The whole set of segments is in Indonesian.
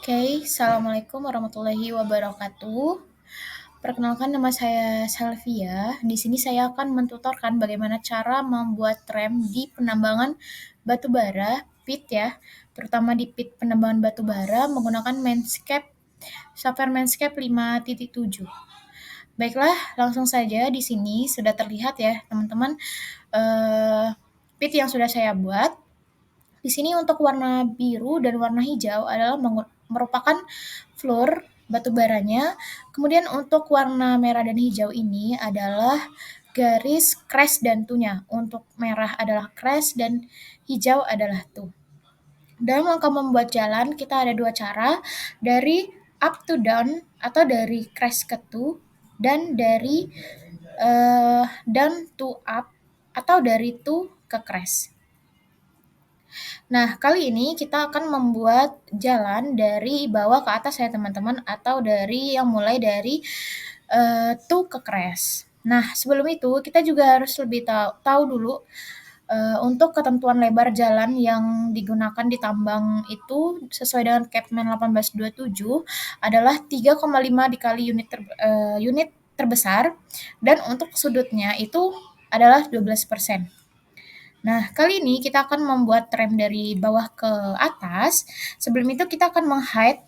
Oke, Assalamualaikum warahmatullahi wabarakatuh. Perkenalkan nama saya Salvia. Di sini saya akan mentutorkan bagaimana cara membuat rem di penambangan batu bara, pit ya, terutama di pit penambangan batu bara menggunakan Manscaped software Manscaped 5.7. Baiklah, langsung saja di sini sudah terlihat ya, teman-teman, pit yang sudah saya buat. Di sini untuk warna biru dan warna hijau adalah merupakan floor batu baranya. Kemudian untuk warna merah dan hijau ini adalah garis crash dan tunya. Untuk merah adalah crash dan hijau adalah tu. Dalam rangka membuat jalan kita ada dua cara, dari up to down atau dari crash ke tu, dan dari down to up atau dari tu ke crash. Nah, kali ini kita akan membuat jalan dari bawah ke atas ya teman-teman, atau mulai dari to ke crash. Nah, sebelum itu kita juga harus lebih tahu dulu untuk ketentuan lebar jalan yang digunakan di tambang itu sesuai dengan Capman 1827 adalah 3,5 dikali unit terbesar, dan untuk sudutnya itu adalah 12%. Nah, kali ini kita akan membuat rem dari bawah ke atas. Sebelum itu kita akan meng-hide,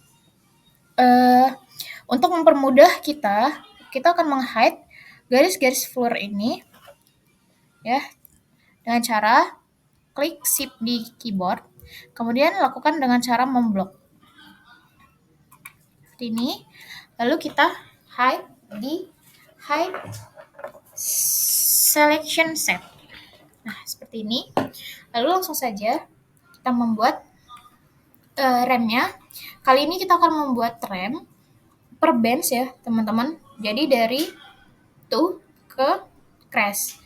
untuk mempermudah kita akan meng-hide garis-garis floor ini ya, dengan cara klik shift di keyboard, kemudian lakukan dengan cara memblok. Seperti ini. Lalu kita hide di hide selection set. Nah, seperti ini. Lalu langsung saja kita membuat remnya. Kali ini kita akan membuat rem per bench ya, teman-teman. Jadi dari to ke crash.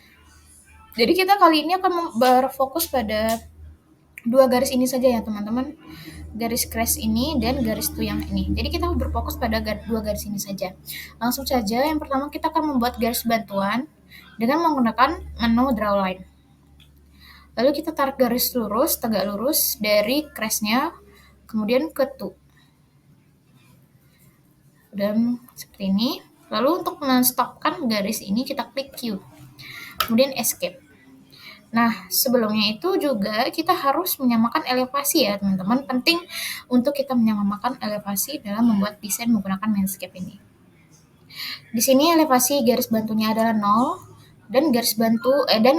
Jadi kita kali ini akan berfokus pada dua garis ini saja ya, teman-teman. Garis crash ini dan garis to yang ini. Jadi kita berfokus pada dua garis ini saja. Langsung saja, yang pertama kita akan membuat garis bantuan dengan menggunakan menu draw line. Lalu kita tarik garis lurus, tegak lurus dari crash-nya, kemudian ke to. Dan seperti ini. Lalu untuk menstopkan garis ini kita klik Q. Kemudian escape. Nah, sebelumnya itu juga kita harus menyamakan elevasi ya, teman-teman. Penting untuk kita menyamakan elevasi dalam membuat desain menggunakan Manscaped ini. Di sini elevasi garis bantunya adalah 0 dan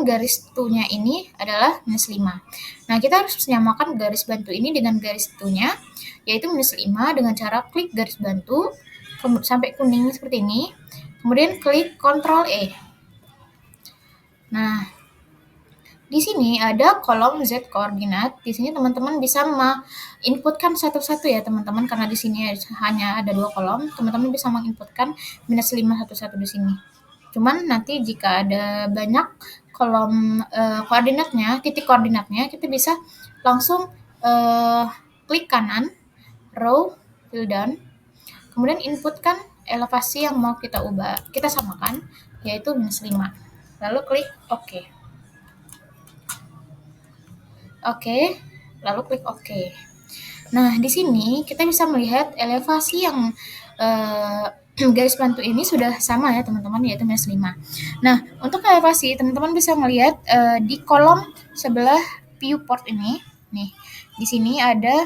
garis tunya ini adalah -5. Nah, kita harus menyamakan garis bantu ini dengan garis tunya, yaitu -5 dengan cara klik garis bantu sampai kuning seperti ini, kemudian klik Ctrl E. Nah, di sini ada kolom Z koordinat. Di sini teman-teman bisa menginputkan satu-satu ya teman-teman, karena di sini hanya ada dua kolom. Teman-teman bisa menginputkan -5 satu-satu di sini. Cuman nanti jika ada banyak kolom koordinatnya, titik koordinatnya, kita bisa langsung klik kanan, row, fill down, kemudian inputkan elevasi yang mau kita samakan, yaitu -5. Lalu klik OK. Oke, lalu klik OK. Nah, di sini kita bisa melihat elevasi yang garis bantu ini sudah sama ya teman-teman, yaitu -5. Nah, untuk elevasi teman-teman bisa melihat di kolom sebelah viewport ini. Nih, di sini ada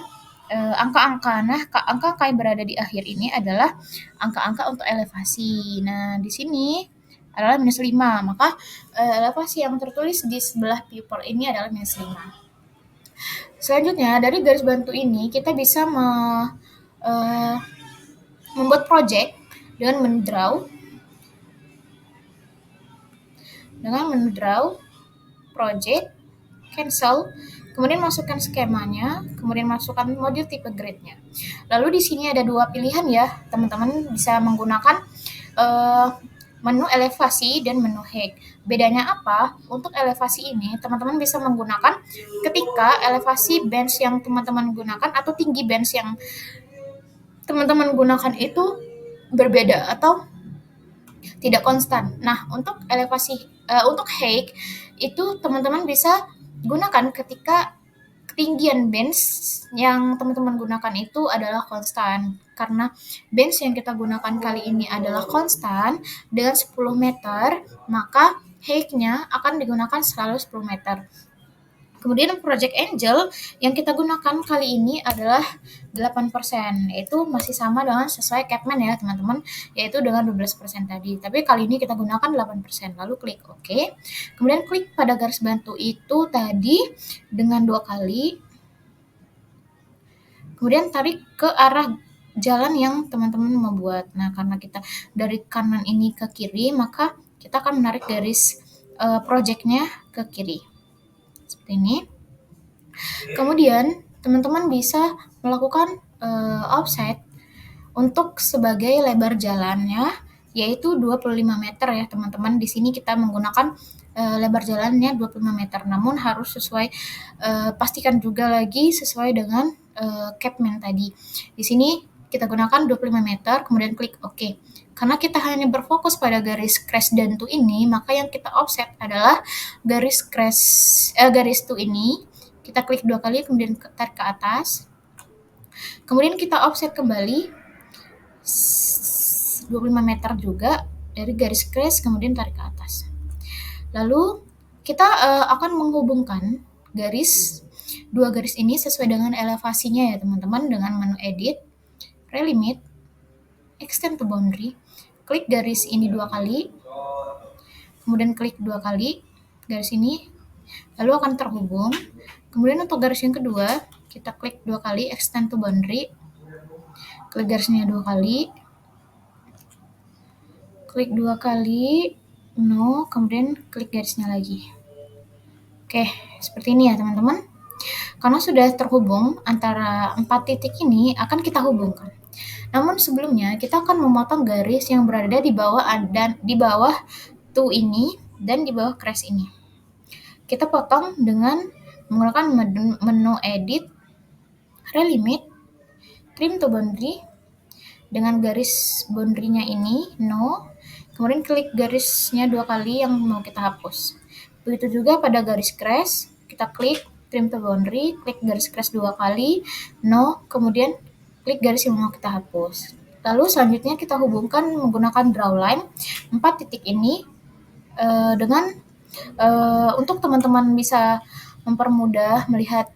angka-angka. Nah, angka-angka yang berada di akhir ini adalah angka-angka untuk elevasi. Nah, di sini adalah -5, maka elevasi yang tertulis di sebelah viewport ini adalah -5. Selanjutnya, dari garis bantu ini kita bisa membuat project dengan menu draw, project, cancel, kemudian masukkan skemanya, kemudian masukkan modul tipe grid-nya. Lalu di sini ada dua pilihan ya, teman-teman bisa menggunakan menu elevasi dan menu height. Bedanya apa? Untuk elevasi ini, teman-teman bisa menggunakan ketika elevasi bench yang teman-teman gunakan atau tinggi bench yang teman-teman gunakan itu berbeda atau tidak konstan. Nah, untuk elevasi, untuk height itu teman-teman bisa gunakan ketika ketinggian bench yang teman-teman gunakan itu adalah konstan. Karena bench yang kita gunakan kali ini adalah konstan dengan 10 meter, maka height-nya akan digunakan selalu 10 meter. Kemudian Project Angel yang kita gunakan kali ini adalah 8%, yaitu masih sama dengan sesuai Capman ya teman-teman, yaitu dengan 12% tadi. Tapi kali ini kita gunakan 8%, lalu klik OK. Kemudian klik pada garis bantu itu tadi dengan 2 kali. Kemudian tarik ke arah jalan yang teman-teman membuat. Nah, karena kita dari kanan ini ke kiri, maka kita akan menarik garis project-nya ke kiri. Seperti ini. Kemudian, teman-teman bisa melakukan offset untuk sebagai lebar jalannya, yaitu 25 meter ya teman-teman. Di sini kita menggunakan lebar jalannya 25 meter, namun harus sesuai, pastikan juga lagi sesuai dengan Capman tadi. Di sini kita gunakan 25 meter, kemudian klik OK. Karena kita hanya berfokus pada garis crash dan to ini, maka yang kita offset adalah garis to ini. Kita klik 2 kali, kemudian tarik ke atas. Kemudian kita offset kembali 25 meter juga dari garis crash, kemudian tarik ke atas. Lalu kita akan menghubungkan dua garis ini sesuai dengan elevasinya ya teman-teman, dengan menu edit, relimit, extend to boundary, klik garis ini 2 kali, kemudian klik 2 kali garis ini, lalu akan terhubung. Kemudian untuk garis yang kedua, kita klik 2 kali extend to boundary, klik garisnya 2 kali, klik 2 kali, no, kemudian klik garisnya lagi. Oke, seperti ini ya teman-teman. Karena sudah terhubung antara 4 titik ini, akan kita hubungkan. Namun sebelumnya kita akan memotong garis yang berada di bawah to ini dan di bawah crash ini. Kita potong dengan menggunakan menu edit, relimit, trim to boundary, dengan garis boundary-nya ini no, kemudian klik garisnya 2 kali yang mau kita hapus. Begitu juga pada garis crash, kita klik trim to boundary, klik garis crash 2 kali no, kemudian klik garis yang mau kita hapus. Lalu selanjutnya kita hubungkan menggunakan draw line 4 titik ini dengan untuk teman-teman bisa mempermudah melihat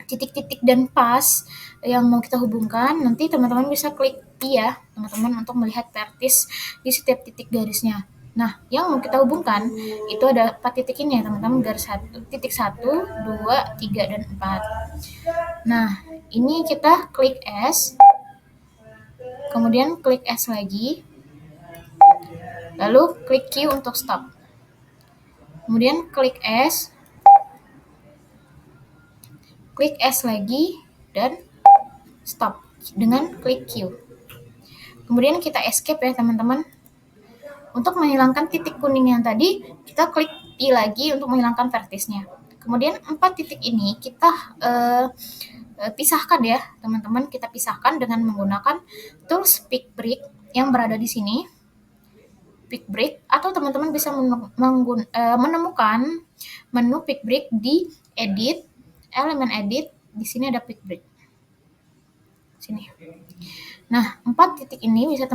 titik-titik dan pas yang mau kita hubungkan, nanti teman-teman bisa klik ya teman-teman untuk melihat vertis di setiap titik garisnya. Nah, yang mau kita hubungkan itu ada 4 titik ini ya teman-teman, garis 1, titik 1, 2, 3, dan 4. Nah, ini kita klik S, kemudian klik S lagi, lalu klik Q untuk stop. Kemudian klik S, klik S lagi, dan stop dengan klik Q. Kemudian kita escape ya teman-teman. Untuk menghilangkan titik kuning yang tadi, kita klik I lagi untuk menghilangkan vertisnya. Kemudian 4 titik ini kita pisahkan ya teman-teman. Kita pisahkan dengan menggunakan tools pick brick yang berada di sini. Pick brick, atau teman-teman bisa menemukan menu pick brick di edit, elemen edit, di sini ada pick brick. Sini. Nah, 4 titik ini bisa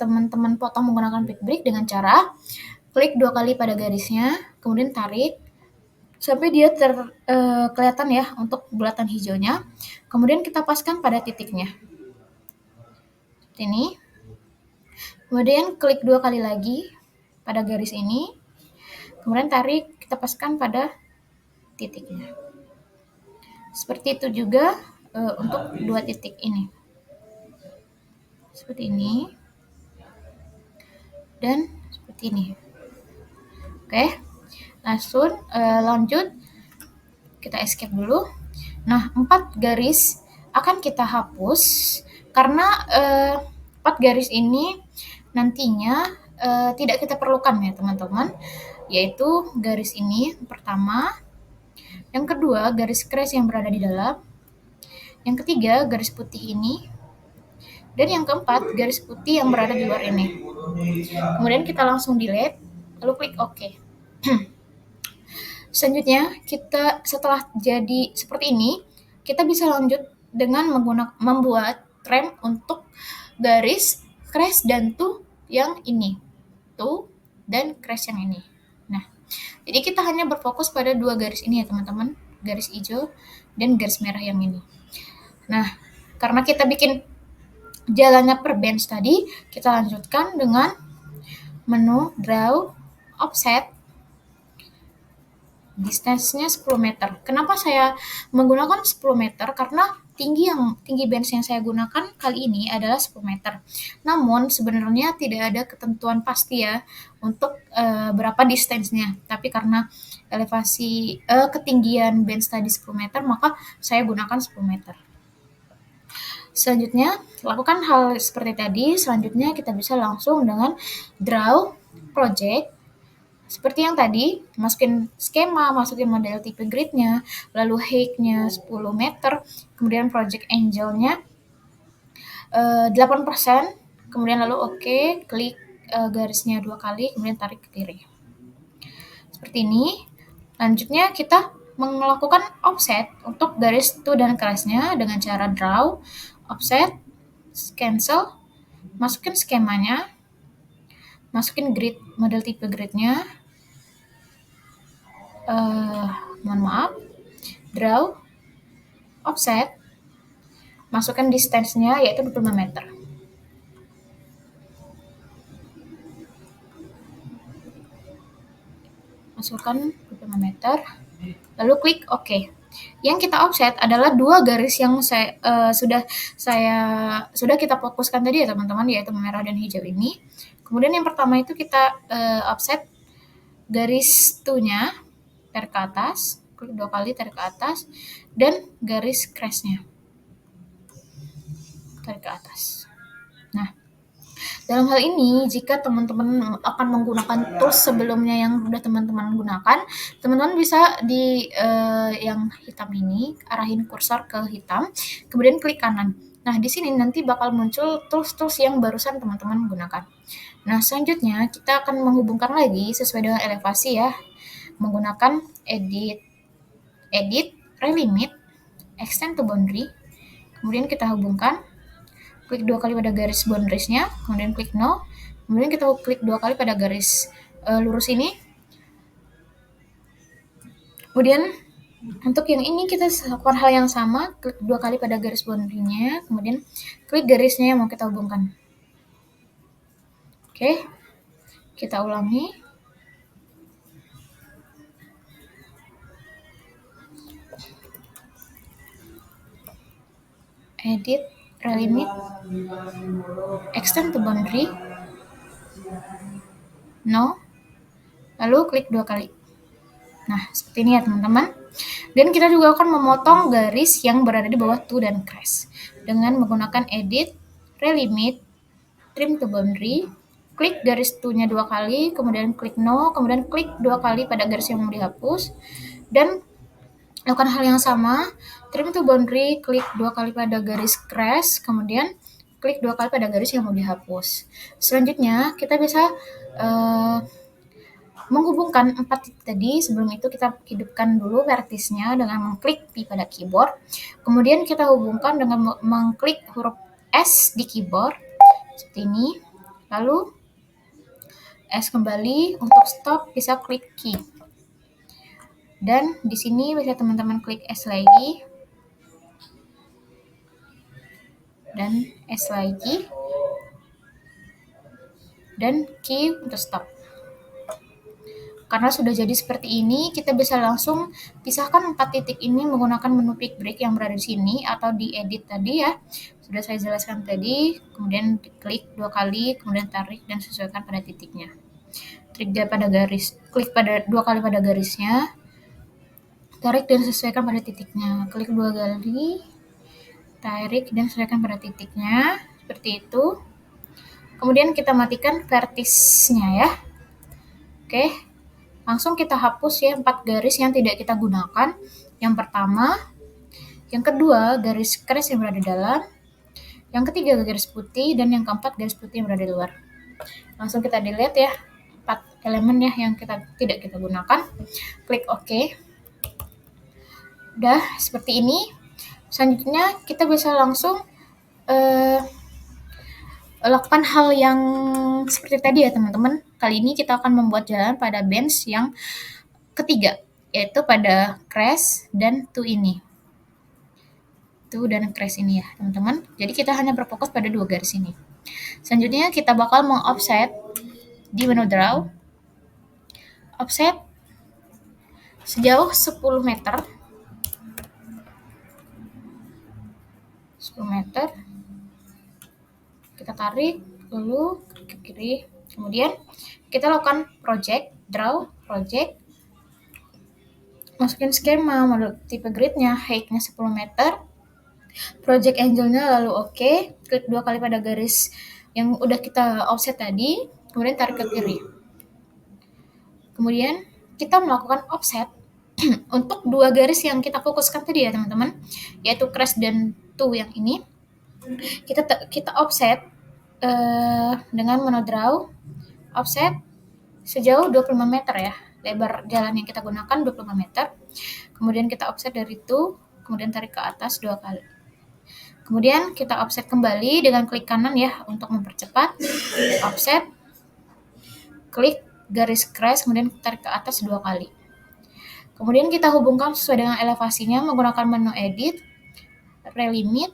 teman-teman potong menggunakan pick brick dengan cara klik 2 kali pada garisnya, kemudian tarik sampai dia kelihatan ya untuk bulatan hijaunya. Kemudian kita paskan pada titiknya. Seperti ini. Kemudian klik 2 kali lagi pada garis ini. Kemudian tarik, kita paskan pada titiknya. Seperti itu juga untuk 2 titik ini. Seperti ini. Dan seperti ini. Oke. Langsung lanjut. Kita escape dulu. Nah, 4 garis akan kita hapus karena 4 garis ini nantinya tidak kita perlukan ya teman-teman, yaitu garis ini pertama, yang kedua garis crash yang berada di dalam, yang ketiga garis putih ini, dan yang keempat garis putih yang berada di luar ini. Kemudian kita langsung delete, lalu klik OK. Selanjutnya, kita setelah jadi seperti ini, kita bisa lanjut dengan membuat rem untuk garis crash dan to yang ini. To dan crash yang ini. Nah, jadi kita hanya berfokus pada dua garis ini ya teman-teman, garis hijau dan garis merah yang ini. Nah, karena kita bikin jalannya per bench tadi, kita lanjutkan dengan menu draw offset distance-nya 10 meter. Kenapa saya menggunakan 10 meter? Karena tinggi bench yang saya gunakan kali ini adalah 10 meter. Namun sebenarnya tidak ada ketentuan pasti ya untuk berapa distance-nya. Tapi karena ketinggian bench tadi 10 meter, maka saya gunakan 10 meter. Selanjutnya, lakukan hal seperti tadi. Selanjutnya kita bisa langsung dengan draw project. Seperti yang tadi, masukin skema, masukin model tipe grid-nya, lalu height-nya 10 meter, kemudian project angle-nya 8%, kemudian lalu oke, klik garisnya 2 kali, kemudian tarik ke kiri. Seperti ini. Lanjutnya kita melakukan offset untuk garis to dan crash-nya dengan cara draw, offset, cancel, masukin skemanya, masukin grid, model tipe grid-nya, mohon maaf, draw, offset, masukkan distance-nya yaitu 25 meter. Masukkan 25 meter, lalu klik OK. Yang kita offset adalah dua garis yang sudah kita fokuskan tadi ya teman-teman, yaitu merah dan hijau ini. Kemudian yang pertama itu kita offset garis to-nya tarik ke atas, klik 2 kali tarik ke atas, dan garis crash-nya tarik ke atas. Nah, dalam hal ini jika teman-teman akan menggunakan tools sebelumnya yang sudah teman-teman gunakan, teman-teman bisa di yang hitam ini arahin kursor ke hitam, kemudian klik kanan. Nah, di sini nanti bakal muncul tools-tools yang barusan teman-teman gunakan. Nah, selanjutnya kita akan menghubungkan lagi sesuai dengan elevasi ya, menggunakan edit, relimit, extend to boundary, kemudian kita hubungkan, klik 2 kali pada garis boundaries-nya, kemudian klik no, kemudian kita klik 2 kali pada garis lurus ini, kemudian untuk yang ini kita lakukan hal yang sama, klik 2 kali pada garis boundary-nya, kemudian klik garisnya yang mau kita hubungkan. Oke, kita ulangi. Edit, relimit, extend to boundary, no, lalu klik 2 kali. Nah, seperti ini ya teman-teman. Dan kita juga akan memotong garis yang berada di bawah to dan crash dengan menggunakan edit, relimit, trim to boundary, klik garis to-nya 2 kali, kemudian klik no, kemudian klik 2 kali pada garis yang mau dihapus, dan lakukan hal yang sama, trim to boundary, klik 2 kali pada garis crash, kemudian klik 2 kali pada garis yang mau dihapus. Selanjutnya, kita bisa menghubungkan 4 titik tadi. Sebelum itu kita hidupkan dulu vertisnya dengan mengklik P pada keyboard. Kemudian kita hubungkan dengan mengklik huruf S di keyboard, seperti ini. Lalu S kembali, untuk stop bisa klik key. Dan di sini bisa teman-teman klik S lagi. Dan S lagi. Dan key untuk stop. Karena sudah jadi seperti ini, kita bisa langsung pisahkan 4 titik ini menggunakan menu pick break yang berada di sini atau di edit tadi ya. Sudah saya jelaskan tadi, kemudian klik 2 kali, kemudian tarik dan sesuaikan pada titiknya. Klik pada garis, klik pada 2 kali pada garisnya, tarik dan sesuaikan pada titiknya. Klik 2 kali, tarik dan sesuaikan pada titiknya, seperti itu. Kemudian kita matikan vertisnya ya. Oke. Langsung kita hapus ya 4 garis yang tidak kita gunakan. Yang pertama, yang kedua garis crash yang berada di dalam, yang ketiga garis putih, dan yang keempat garis putih yang berada di luar. Langsung kita delete ya elemen ya yang tidak kita gunakan. Klik OK. Udah seperti ini. Selanjutnya kita bisa langsung lakukan hal yang seperti tadi ya teman-teman. Kali ini kita akan membuat jalan pada bench yang ketiga, yaitu pada crash dan to ini. To dan crash ini ya teman-teman. Jadi kita hanya berfokus pada dua garis ini. Selanjutnya kita bakal meng-offset di menu draw. Offset sejauh 10 meter. 10 meter. Kita tarik, lalu ke kiri. Kemudian kita lakukan project, draw, project. Masukin skema, mode tipe gridnya, height-nya 10 meter. Project angle-nya lalu OK. Klik 2 kali pada garis yang udah kita offset tadi. Kemudian tarik ke kiri. Kemudian kita melakukan offset untuk dua garis yang kita fokuskan tadi ya teman-teman, yaitu crash dan to yang ini. Kita offset dengan menu draw, offset sejauh 25 meter ya. Lebar jalan yang kita gunakan 25 meter. Kemudian kita offset dari to, kemudian tarik ke atas 2 kali. Kemudian kita offset kembali dengan klik kanan ya untuk mempercepat. Offset, klik garis crash, kemudian tarik ke atas 2 kali. Kemudian kita hubungkan sesuai dengan elevasinya menggunakan menu edit, relimit,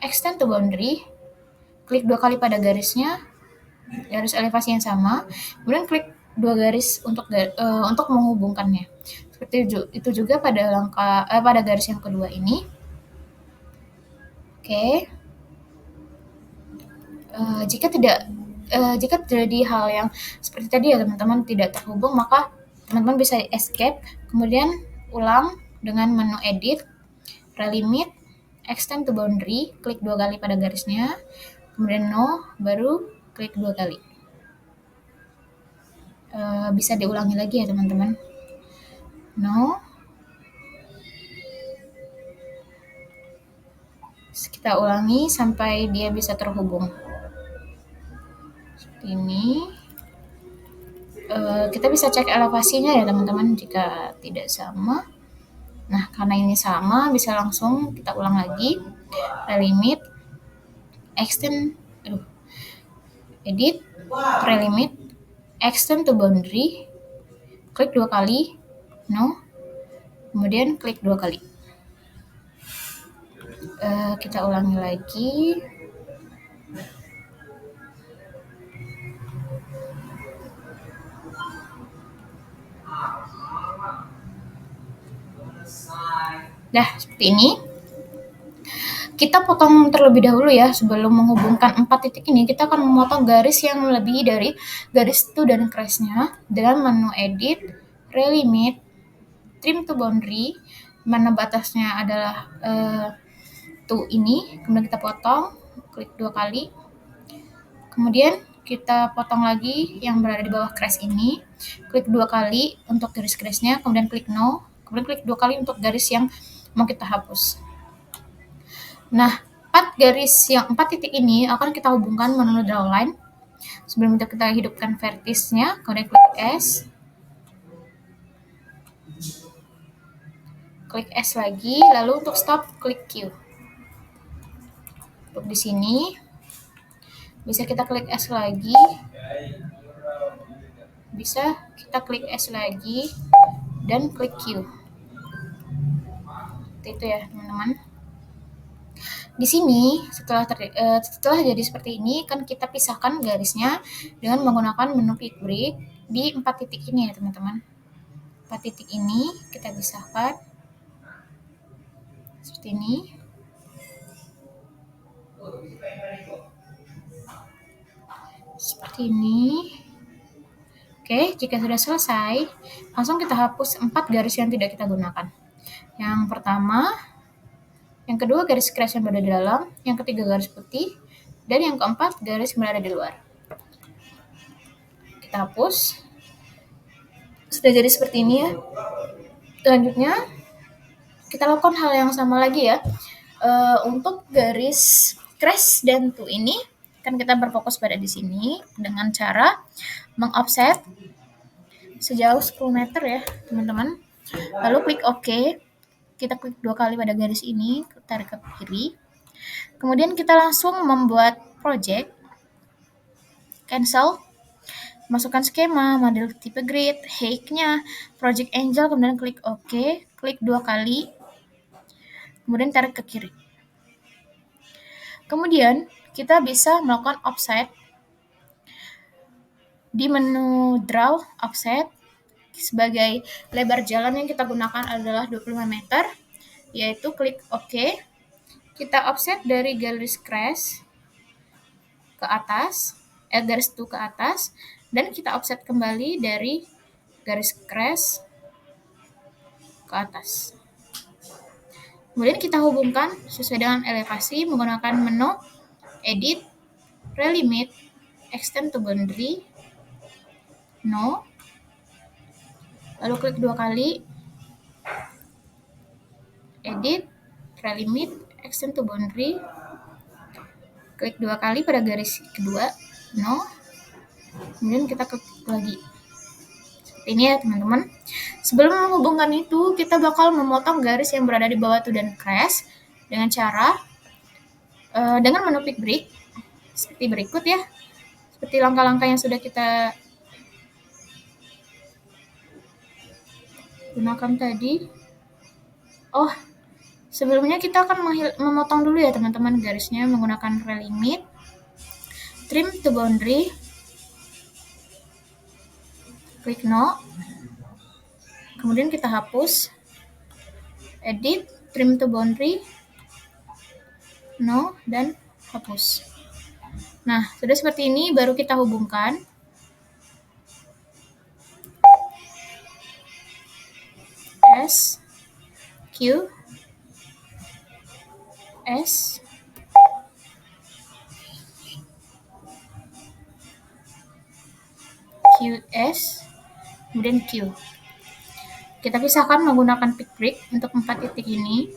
extend to boundary, klik 2 kali pada garisnya, garis elevasi yang sama, kemudian klik 2 garis untuk menghubungkannya. Seperti itu juga pada garis yang kedua ini. Oke. Jika terjadi hal yang seperti tadi ya teman-teman tidak terhubung, maka teman-teman bisa escape, kemudian ulang dengan menu edit, relimit, extend to boundary, klik 2 kali pada garisnya, kemudian no, baru klik 2 kali. Bisa diulangi lagi ya teman-teman. No. Kita ulangi sampai dia bisa terhubung. Seperti ini. Kita bisa cek elevasinya ya teman-teman jika tidak sama. Nah, karena ini sama, bisa langsung kita ulang lagi. Relimit, edit, relimit, extend to boundary, klik 2 kali, no, kemudian klik 2 kali. Kita ulangi lagi. Nah, seperti ini. Kita potong terlebih dahulu ya, sebelum menghubungkan 4 titik ini, kita akan memotong garis yang lebih dari garis to dan crash-nya dengan menu edit, relimit, trim to boundary, mana batasnya adalah to ini, kemudian kita potong, klik 2 kali, kemudian kita potong lagi yang berada di bawah crash ini, klik 2 kali untuk garis crash-nya, kemudian klik no, kemudian klik 2 kali untuk garis yang mau kita hapus. Nah, 4 titik ini akan kita hubungkan menu draw line. Sebelum itu kita hidupkan vertisnya, kemudian klik S. Klik S lagi, lalu untuk stop klik Q. Untuk di sini bisa kita klik S lagi. Bisa kita klik S lagi dan klik Q. Seperti itu ya, teman-teman. Di sini setelah jadi seperti ini kan kita pisahkan garisnya dengan menggunakan menu pick break di 4 titik ini ya teman-teman. 4 titik ini kita pisahkan seperti ini. Seperti ini. Oke, jika sudah selesai, langsung kita hapus 4 garis yang tidak kita gunakan. Yang pertama, yang kedua garis crash yang berada di dalam, yang ketiga garis putih, dan yang keempat garis yang berada di luar. Kita hapus. Sudah jadi seperti ini ya. Selanjutnya, kita lakukan hal yang sama lagi ya. Untuk garis crash dan to ini, Kan kita berfokus pada di sini dengan cara mengoffset sejauh 10 meter ya, teman-teman. Lalu klik OK. Kita klik 2 kali pada garis ini, tarik ke kiri. Kemudian kita langsung membuat project. Cancel. Masukkan skema, model tipe grid, height-nya, project angel, kemudian klik OK. Klik 2 kali. Kemudian tarik ke kiri. Kemudian kita bisa melakukan offset di menu draw offset. Sebagai lebar jalan yang kita gunakan adalah 25 meter, yaitu klik OK. Kita offset dari garis crash ke atas, garis itu ke atas, dan kita offset kembali dari garis crash ke atas. Kemudian kita hubungkan sesuai dengan elevasi menggunakan menu Edit, Relimit, Extend to Boundary, No, lalu klik 2 kali, Edit, Relimit, Extend to Boundary, klik 2 kali pada garis kedua, No, kemudian kita klik lagi. Seperti ini ya teman-teman. Sebelum menghubungkan itu, kita bakal memotong garis yang berada di bawah itu dan crash dengan cara dengan menu pick break seperti berikut ya. Seperti langkah-langkah yang sudah kita gunakan tadi. Oh, sebelumnya kita akan memotong dulu ya teman-teman garisnya menggunakan relimit, trim to boundary, klik No, kemudian kita hapus, edit, trim to boundary, No, dan hapus. Nah, sudah seperti ini baru kita hubungkan. S, Q, S, QS, kemudian Q. Kita pisahkan menggunakan pick break untuk 4 titik ini.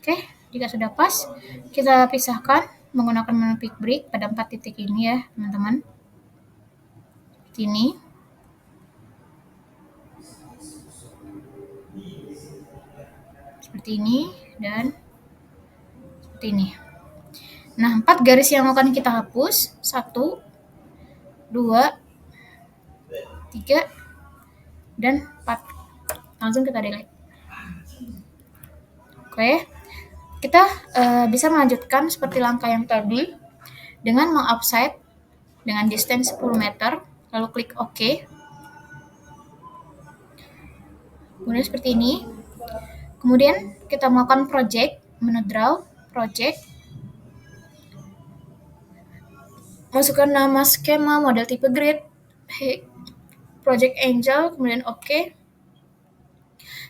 Oke, jika sudah pas, kita pisahkan menggunakan menu pick break pada 4 titik ini ya, teman-teman. Seperti ini. Seperti ini dan seperti ini. Nah, 4 garis yang akan kita hapus, 1, 2, 3, dan 4. Langsung kita delete. Oke, kita bisa melanjutkan seperti langkah yang tadi dengan meng-offset dengan distance 10 meter, lalu klik OK. Kemudian seperti ini. Kemudian kita melakukan project, menu draw, project, masukkan nama skema, model tipe grid, project angel, kemudian OK.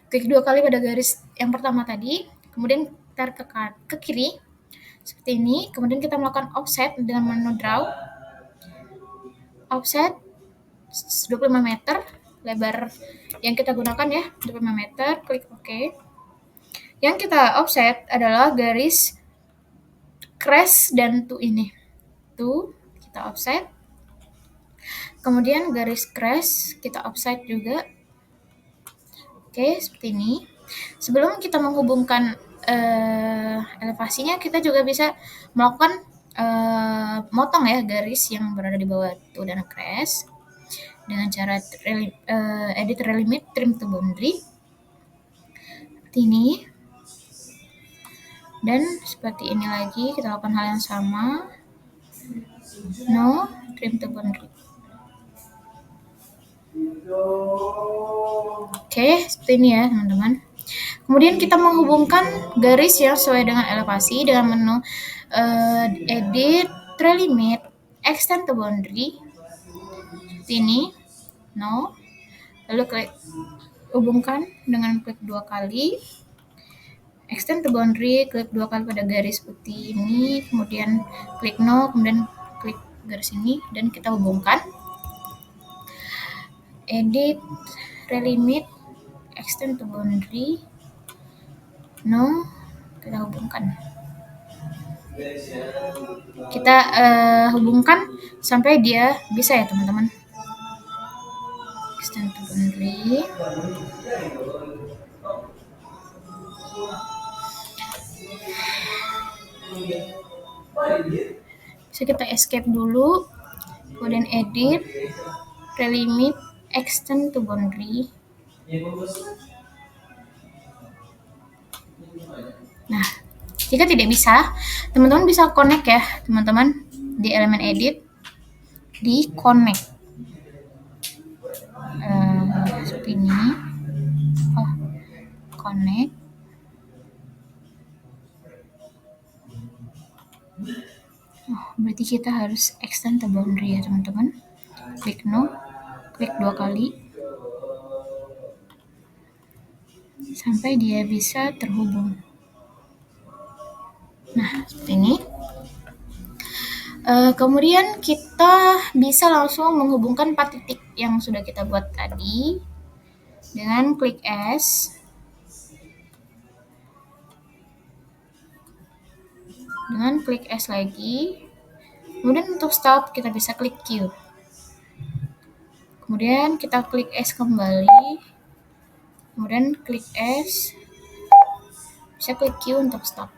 Klik 2 kali pada garis yang pertama tadi, kemudian tarik ke kiri, seperti ini. Kemudian kita melakukan offset dengan menu draw, offset 25 meter, lebar yang kita gunakan ya, 25 meter, klik OK. Yang kita offset adalah garis crash dan to ini. To kita offset. Kemudian garis crash kita offset juga. Oke, seperti ini. Sebelum kita menghubungkan elevasinya, kita juga bisa melakukan motong ya garis yang berada di bawah itu dan crash dengan cara edit relimit, trim to boundary. Seperti ini. Dan seperti ini lagi, kita lakukan hal yang sama. No, trim to boundary. Oke, seperti ini ya teman-teman. Kemudian kita menghubungkan garis yang sesuai dengan elevasi dengan menu edit, relimit, extend to boundary. Seperti ini. No. Lalu klik hubungkan dengan klik 2 kali. extend to boundary, klik 2 kali pada garis putih ini, kemudian klik no, kemudian klik garis ini, dan kita hubungkan. Edit, relimit, extend to boundary, no, kita hubungkan. Kita hubungkan sampai dia bisa ya teman-teman. Extend to boundary. Bisa kita escape dulu, kemudian edit, relimit, extend to boundary. Nah, jika tidak bisa, teman-teman bisa connect ya, teman-teman, di elemen edit, di connect. Seperti ini. Oh, connect. Oh, berarti kita harus extend the boundary ya, teman-teman. Klik no, klik 2 kali. Sampai dia bisa terhubung. Nah, seperti ini. Kemudian kita bisa langsung menghubungkan 4 titik yang sudah kita buat tadi dengan klik S. Dengan klik S lagi. Kemudian untuk stop kita bisa klik Q. Kemudian kita klik S kembali. Kemudian klik S. Bisa klik Q untuk stop.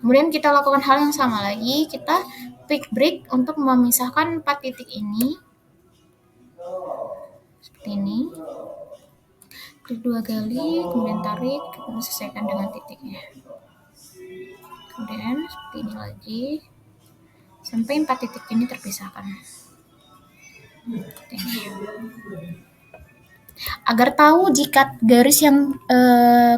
Kemudian kita lakukan hal yang sama lagi, kita klik break untuk memisahkan 4 titik ini. Seperti ini. Klik 2 kali, kemudian tarik, kemudian sesuaikan dengan titiknya. Kemudian seperti ini lagi, sampai 4 titik ini terpisahkan. Seperti ini. Agar tahu jika garis yang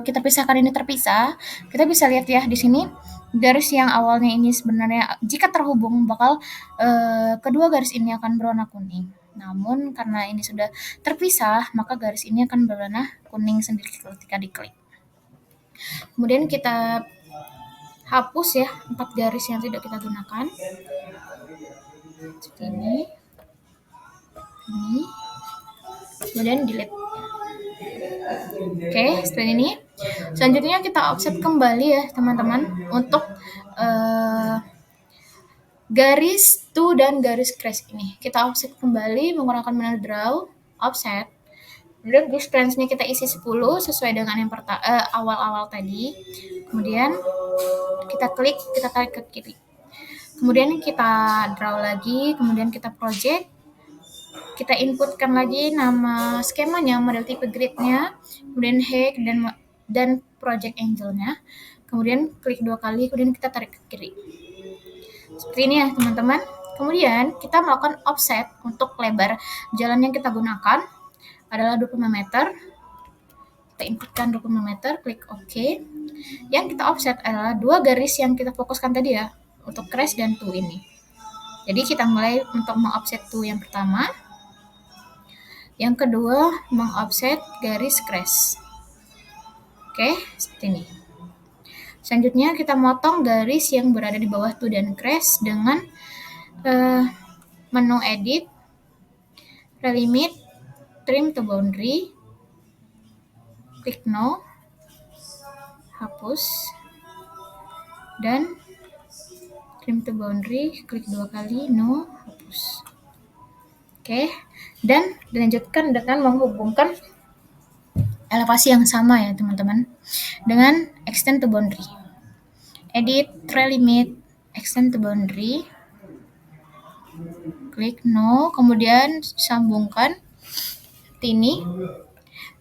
kita pisahkan ini terpisah, kita bisa lihat ya di sini. Garis yang awalnya ini sebenarnya jika terhubung bakal kedua garis ini akan berwarna kuning. Namun karena ini sudah terpisah, maka garis ini akan berwarna kuning sendiri ketika diklik. Kemudian kita hapus ya 4 garis yang tidak kita gunakan. Seperti ini. Ini. Kemudian delete. Oke, seperti ini. Selanjutnya kita offset kembali ya teman-teman untuk garis to dan garis crash ini. Kita offset kembali menggunakan menu draw, offset. Kemudian distance-nya kita isi 10 sesuai dengan yang awal-awal tadi. Kemudian kita klik, kita tarik ke kiri. Kemudian kita draw lagi, kemudian kita project. Kita inputkan lagi nama skemanya, model tipe grid-nya, kemudian hack dan project angle-nya. Kemudian klik 2 kali, kemudian kita tarik ke kiri. Seperti ini ya teman-teman. Kemudian kita melakukan offset untuk lebar jalan yang kita gunakan adalah 25 meter. Kita inputkan 25 meter, klik OK. Yang kita offset adalah 2 garis yang kita fokuskan tadi ya, untuk crash dan to ini. Jadi kita mulai untuk meng-offset to yang pertama. Yang kedua, meng-offset garis crash. Oke, seperti ini. Selanjutnya kita motong garis yang berada di bawah to dan crash dengan menu edit, relimit, trim to boundary, klik no, hapus, dan trim to boundary, klik 2 kali, no, hapus. Oke, dan dilanjutkan dengan menghubungkan elevasi yang sama ya teman-teman dengan extend to boundary. Edit, relimit, extend to boundary, klik no, kemudian sambungkan seperti ini.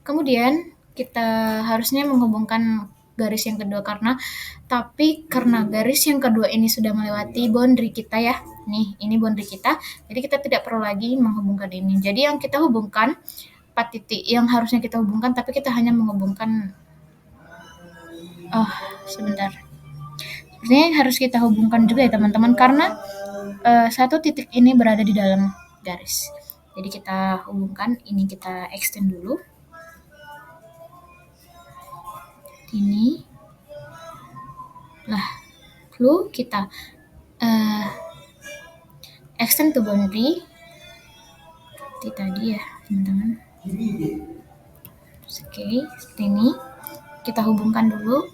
Kemudian kita harusnya menghubungkan garis yang kedua karena garis yang kedua ini sudah melewati boundary kita ya. Nih, ini boundary kita. Jadi kita tidak perlu lagi menghubungkan ini. Jadi yang kita hubungkan 4 titik yang harusnya kita hubungkan, tapi kita hanya menghubungkan sebentar. Sepertinya harus kita hubungkan juga ya teman-teman karena 1 titik ini berada di dalam garis. Jadi kita hubungkan, ini kita extend dulu. Ini Lalu kita extend to boundary seperti tadi ya teman-teman. Oke, seperti ini. Kita hubungkan dulu.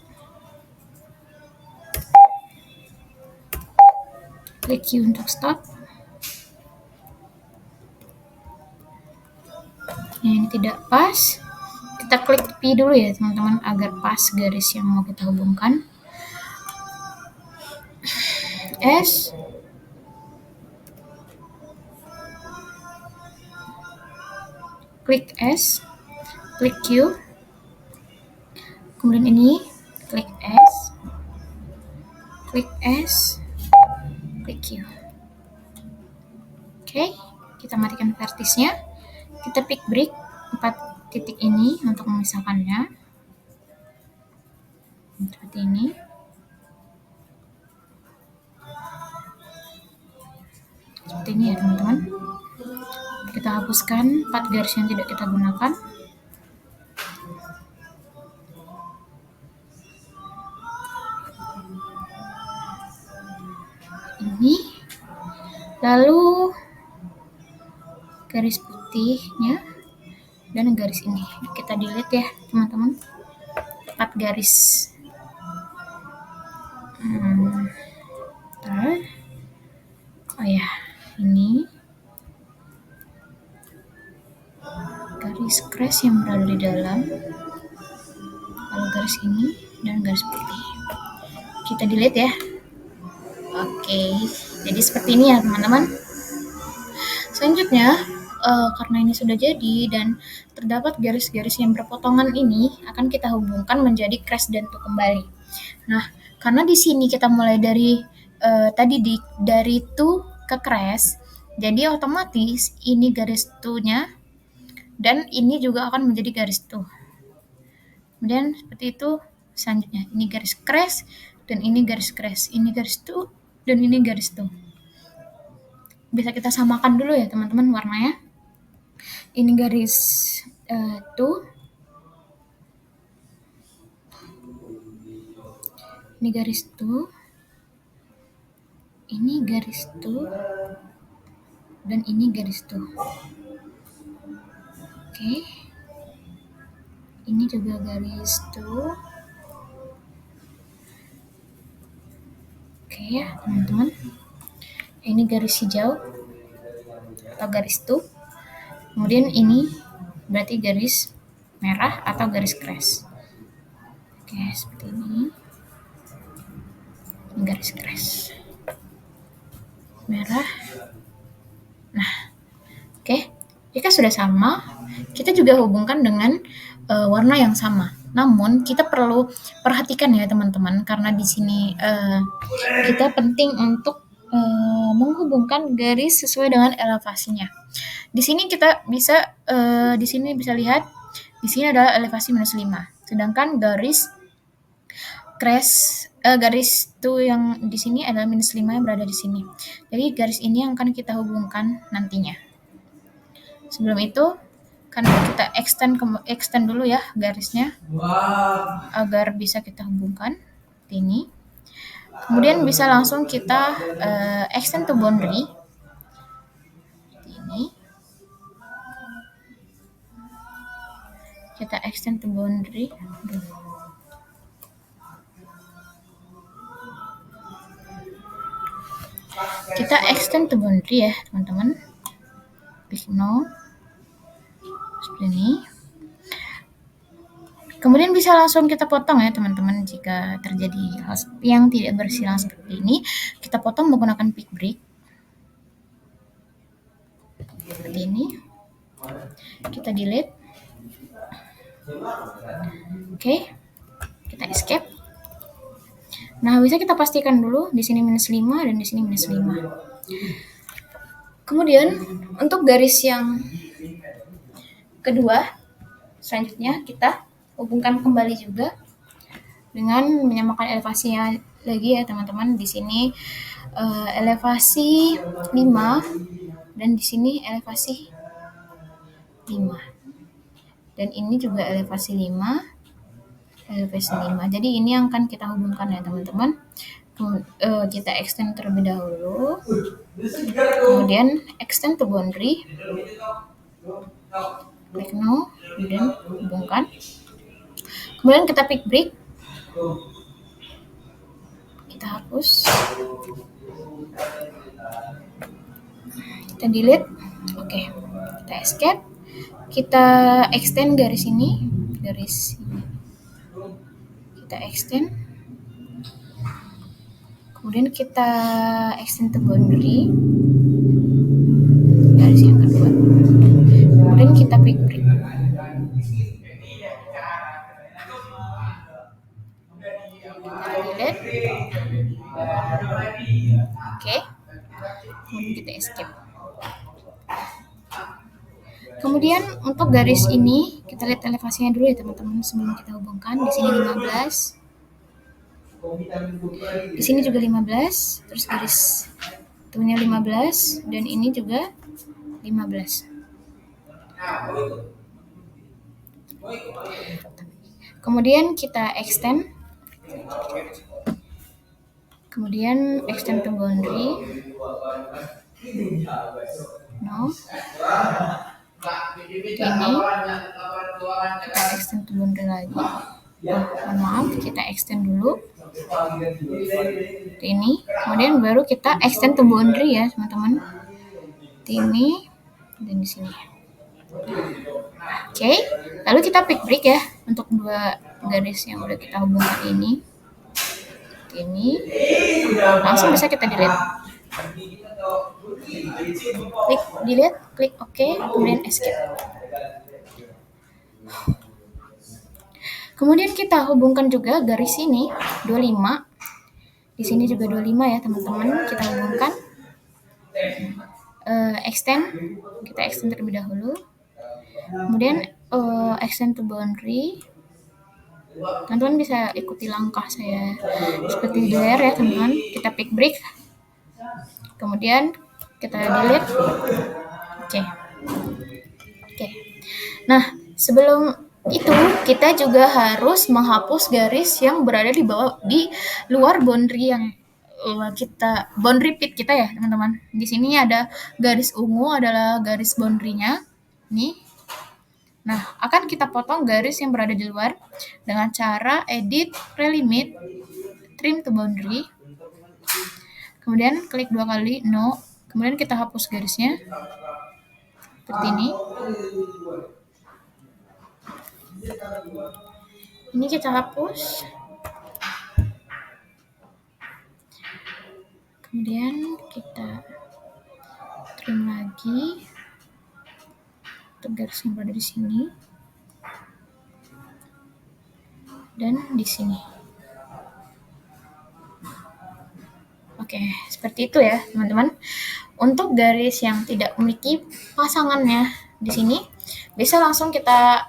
Klik Q untuk stop. Nah, ini tidak pas. Kita klik P dulu ya teman-teman agar pas garis yang mau kita hubungkan. S. Klik S. Klik Q. Kemudian ini klik S. Klik S. Klik Q. Oke, kita matikan vertisnya. Kita pick break 4 titik ini untuk memisahkannya. Seperti ini. Seperti ini ya teman-teman. Kita hapuskan 4 garis yang tidak kita gunakan. Ini. Lalu garis putihnya dan garis ini kita delete ya teman-teman. 4 garis. Oh ya, ini garis crash yang berada di dalam, lalu garis ini dan garis putih. Kita delete ya. Oke, jadi seperti ini ya teman-teman. Selanjutnya, karena ini sudah jadi dan terdapat garis-garis yang berpotongan ini akan kita hubungkan menjadi crash dan to kembali. Nah, karena di sini kita mulai dari dari to ke crash, jadi otomatis ini garis to-nya dan ini juga akan menjadi garis to. Kemudian seperti itu selanjutnya, ini garis crash dan ini garis crash, ini garis to dan ini garis to. Bisa kita samakan dulu ya teman-teman warnanya. Ini garis to, ini garis to, ini garis to, dan ini garis to. Oke, ini juga garis to. Oke ya teman-teman, ini garis hijau atau garis to. Kemudian ini berarti garis merah atau garis crash. Oke, seperti ini. Ini garis crash. Merah. Nah, oke. Jika sudah sama, kita juga hubungkan dengan warna yang sama. Namun kita perlu perhatikan ya teman-teman, karena di sini kita penting untuk menghubungkan garis sesuai dengan elevasinya. Di sini kita bisa lihat di sini adalah elevasi -5. Sedangkan garis crash garis to yang di sini adalah -5 yang berada di sini. Jadi garis ini yang akan kita hubungkan nantinya. Sebelum itu kan kita extend dulu ya garisnya agar bisa kita hubungkan ini. Kemudian bisa langsung kita extend to boundary ini. Kita extend to boundary. Kita extend to boundary ya teman-teman. Pick no. Seperti ini. Kemudian bisa langsung kita potong ya teman-teman. Jika terjadi hal yang tidak bersilang seperti ini, kita potong menggunakan pick break. Seperti ini. Kita delete. Oke. Kita escape. Nah, bisa kita pastikan dulu di sini -5 dan di sini -5. Kemudian untuk garis yang kedua, selanjutnya kita hubungkan kembali juga dengan menyamakan elevasinya lagi ya teman-teman. Di sini elevasi 5 dan di sini elevasi 5. Dan ini juga elevasi 5. Elevasi 5. Jadi ini yang akan kita hubungkan ya teman-teman. Kita extend terlebih dahulu, kemudian extend to boundary, klik no, kemudian hubungkan, kemudian kita pick break, kita hapus, kita delete, oke, kita escape, kita extend garis ini, kita extend, kemudian kita extend to boundary, garis yang kedua, kemudian kita pick break, kita delete, oke, kemudian kita escape. Kemudian untuk garis ini kita lihat elevasinya dulu ya teman-teman sebelum kita hubungkan. Di sini 15. Di sini juga 15, terus garis itunya 15 dan ini juga 15. Kemudian kita extend. Kemudian extend to boundary. No. Ini kita extend to boundary lagi. Mohon maaf, kita extend dulu. Ini, kemudian baru kita extend to boundary ya teman-teman. Ini dan di sini. Oke, lalu kita pick break ya untuk dua garis yang udah kita hubungkan ini. Ini langsung bisa kita delete. Klik delete, klik OK, kemudian escape. Kemudian kita hubungkan juga garis ini 25. Di sini juga 25 ya teman-teman. Kita hubungkan. Extend, kita extend terlebih dahulu. Kemudian extend to boundary. Teman-teman bisa ikuti langkah saya seperti di layar ya teman-teman. Kita pick break. Kemudian kita delete. Oke. Nah, sebelum itu kita juga harus menghapus garis yang berada di luar boundary yang kita boundary pit kita ya teman-teman. Di sini ada garis ungu adalah garis boundary-nya. Nih. Nah, akan kita potong garis yang berada di luar dengan cara edit prelimit, trim to boundary. Kemudian klik 2 kali no. Kemudian kita hapus garisnya. Seperti ini. Ini kita hapus. Kemudian kita trim lagi untuk garis yang berada di sini dan di sini. Oke, seperti itu ya teman-teman. Untuk garis yang tidak memiliki pasangannya di sini, bisa langsung kita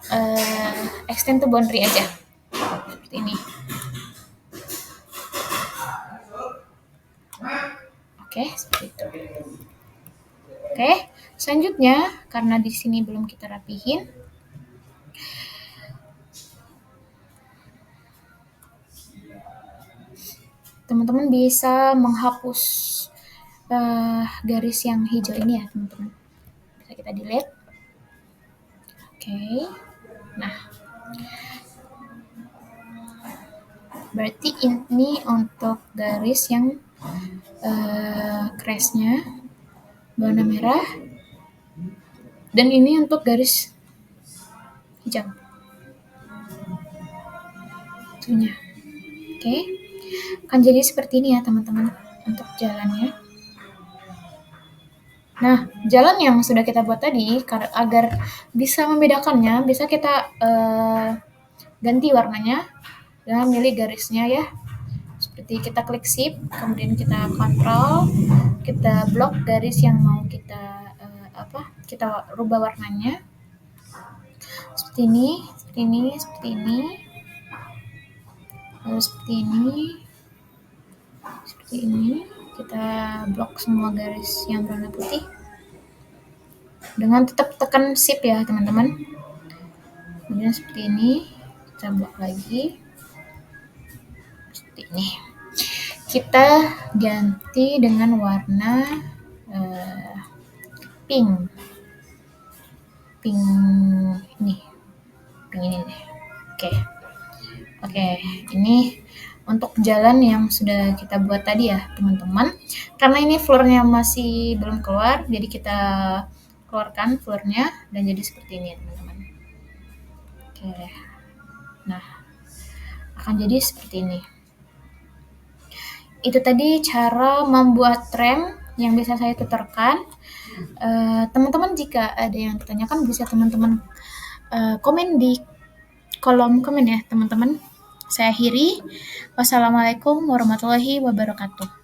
extend to boundary aja. Seperti ini. Oke, seperti itu. Oke, selanjutnya karena di sini belum kita rapihin, teman-teman bisa menghapus garis yang hijau ini ya teman-teman. Bisa kita delete. Oke. Nah, berarti ini untuk garis yang crest-nya warna merah dan ini untuk garis hijau. Itunya. Oke. Akan jadi seperti ini ya teman-teman untuk jalannya. Nah, jalan yang sudah kita buat tadi agar bisa membedakannya, bisa kita ganti warnanya dengan milih garisnya ya. Seperti kita klik shift, kemudian kita control, kita blok garis yang mau kita kita rubah warnanya. Seperti ini, seperti ini, seperti ini. Lalu seperti ini. Seperti ini. Kita blok semua garis yang berwarna putih dengan tetap tekan shift ya teman-teman. Kemudian seperti ini kita blok lagi seperti ini. Kita ganti dengan warna eh, pink. Pink ini, pink ini deh. Oke. Oke, ini untuk jalan yang sudah kita buat tadi ya, teman-teman. Karena ini floor-nya masih belum keluar, jadi kita keluarkan floor-nya dan jadi seperti ini, teman-teman. Oke. Nah, akan jadi seperti ini. Itu tadi cara membuat tram yang bisa saya tuturkan. Teman-teman jika ada yang ditanyakan bisa teman-teman komen di kolom komen ya teman-teman. Saya akhiri. Wassalamualaikum warahmatullahi wabarakatuh.